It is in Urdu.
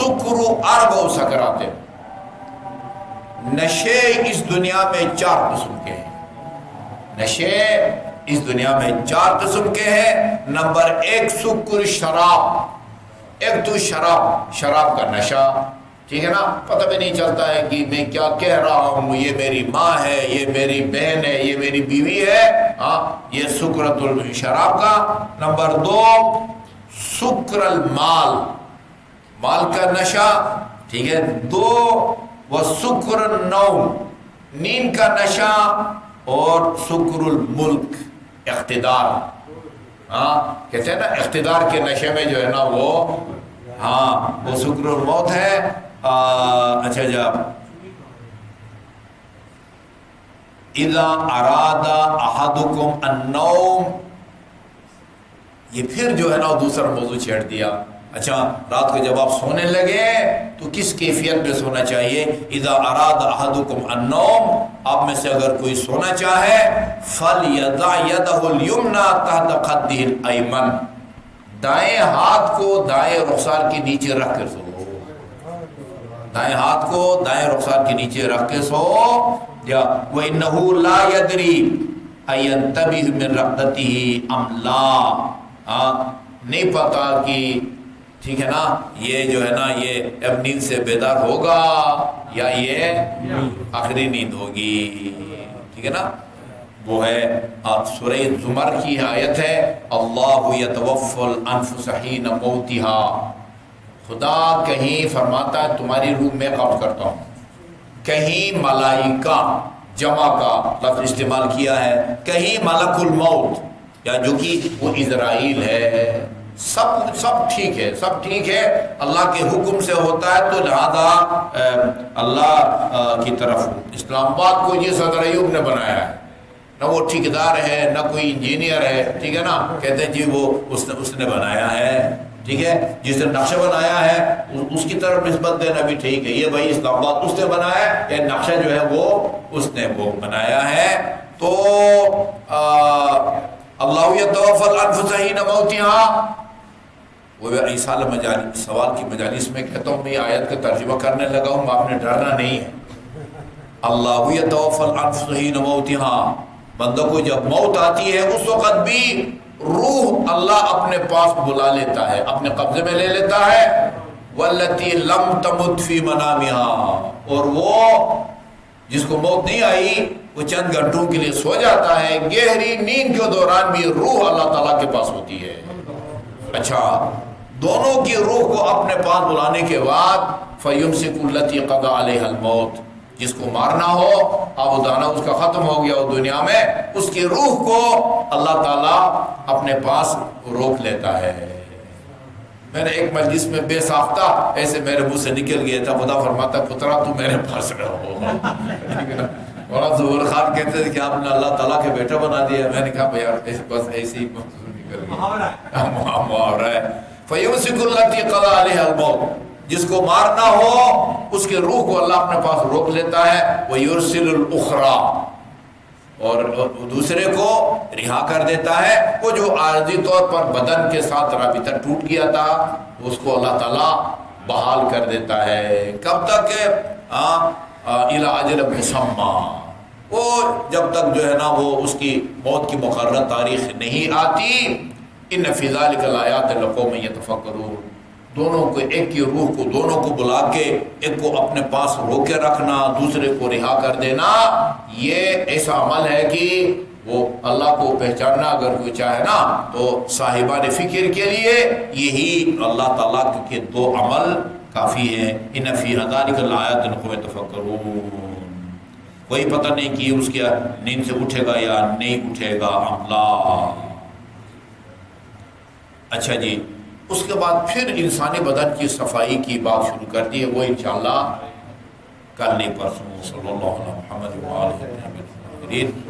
السکر اربع سکرات، نشے اس دنیا میں 4 قسم کے ہیں، نشے اس دنیا میں 4 قسم کے ہیں۔ نمبر 1 سکر شراب، ایک تو شراب کا نشہ، ٹھیک ہے نا، پتہ بھی نہیں چلتا ہے کہ میں کیا کہہ رہا ہوں، یہ میری ماں ہے، یہ میری بہن ہے، یہ میری بیوی ہے، ہاں یہ سکرت الشراب کا۔ نمبر 2 سکر المال، مال کا نشہ، ٹھیک ہے۔ 2 وہ سکر النوم، نیند کا نشہ، اور سکر الملک، اقتدار، ہاں کہتے ہیں نا اقتدار کے نشے میں جو ہے نا وہ سکر الموت ہے۔ اچھا جا اذا اراد احدکم النوم، یہ پھر جو ہے نا دوسرا موضوع چھیڑ دیا۔ اچھا رات کو جب آپ سونے لگے تو کس کیفیت میں سونا چاہیے؟ اذا اراد احدکم النوم، آپ میں سے اگر کوئی سونا چاہے فلیضع یدہ الیمنی تحت خدہ الایمن، دائیں ہاتھ کو دائیں رخسار کے نیچے رکھ کر سو، دائیں ہاتھ کو دائیں رخسار کے نیچے رکھ کے سو۔ یا وَإِنَّهُ لَا يَدْرِي أَيَنْتَبِهُ مِنْ رَقْدَتِهِ أَمْ لَا، نہیں پتا کہ ٹھیک ہے نا یہ جو ہے نا یہ اب نیند سے بیدار ہوگا یا یہ آخری نیند ہوگی، ٹھیک ہے نا۔ وہ ہے سورہ زمر کی آیت ہے، اللہ یتوفی الانفس حین موتها، خدا کہیں فرماتا ہے تمہاری روح میں قبض کرتا ہوں، کہیں ملائکہ جمع کا لفظ استعمال کیا ہے، کہیں ملک الموت یا جو کہ وہ اسرائیل ہے، سب ٹھیک ہے، سب ٹھیک ہے، اللہ کے حکم سے ہوتا ہے، تو لہذا اللہ کی طرف۔ اسلام آباد کو جی صدر ایوب نے بنایا ہے، نہ وہ ٹھیکیدار ہے نہ کوئی انجینئر ہے، ٹھیک ہے نا، کہتے ہیں جی وہ اس نے بنایا ہے، ٹھیک ہے، جس نے نقشہ بنایا ہے اس کی طرف نسبت دینا بھی ٹھیک ہے، یہ بھائی اسلام آباد اس نے بنایا ہے، یہ نقشہ جو ہے وہ اس نے وہ بنایا ہے۔ تو اللہ یتوفی الانفس حین موتها، وہ عیسیٰ سوال کی مجالس میں کہتا ہوں میں آیت کا ترجمہ کرنے لگا ہوں، آپ نے ڈرنا نہیں ہے۔ اللہ یتوفی الانفس حین موتها، بندوں کو جب موت آتی ہے اس وقت بھی روح اللہ اپنے پاس بلا لیتا ہے، اپنے قبضے میں لے لیتا ہے۔ والتی لم تمت فی منامها، اور وہ جس کو موت نہیں آئی وہ چند گھنٹوں کے لیے سو جاتا ہے، گہری نیند کے دوران بھی روح اللہ تعالیٰ کے پاس ہوتی ہے۔ اچھا دونوں کی روح کو اپنے پاس بلانے کے بعد فیمسک التی قضی علیہا الموت، جس کو مارنا ہو اب دانا اس کا ختم ہو گیا اور دنیا میں، اس کی روح کو اللہ تعالیٰ اپنے پاس روک لیتا ہے۔ میں نے ایک مجلس میں بے ساختہ ایسے میرے منہ سے نکل گیا تھا، خدا فرماتا پترا تو میرے پاس رہو۔ مولانا ظہور خان کہتے تھے کہ آپ نے اللہ تعالیٰ کے بیٹا بنا دیا۔ میں نے کہا بھائی بس ایسی نکل گیا، محاورہ ہے۔ فیمسک التی قضی علیہا الموت، جس کو مارنا ہو اس کے روح کو اللہ اپنے پاس روک لیتا ہے۔ وَيُرْسِلُ الْأُخْرَى، اور دوسرے کو رہا کر دیتا ہے، وہ جو عارضی طور پر بدن کے ساتھ رابطہ ٹوٹ گیا تھا اس کو اللہ تعالیٰ بحال کر دیتا ہے۔ کب تک؟ اِلَىٰ أَجَلٍ مُّسَمًّى، وہ جب تک جو ہے نا وہ اس کی موت کی مقررہ تاریخ نہیں آتی۔ إِنَّ فِي ذَلِكَ لَآيَاتٍ لِقَوْمٍ يَتَفَكَّرُونَ، دونوں کو، ایک کی روح کو دونوں کو بلا کے ایک کو اپنے پاس روک کے رکھنا، دوسرے کو رہا کر دینا، یہ ایسا عمل ہے کہ وہ اللہ کو پہچاننا اگر کوئی چاہے نا تو صاحبان فکر کے لیے یہی اللہ تعالیٰ کے 2 عمل کافی ہیں۔ ان فی ذلک لآیات لقوم یتفکرون، کوئی پتہ نہیں کہ اس کی نیند سے اٹھے گا یا نہیں اٹھے گا عملہ۔ اچھا جی، اس کے بعد پھر انسانی بدن کی صفائی کی بات شروع کر دی ہے، وہ انشاءاللہ کل نہیں پرسوں۔ صلی اللہ علیہ محمد وآلہ وسلم۔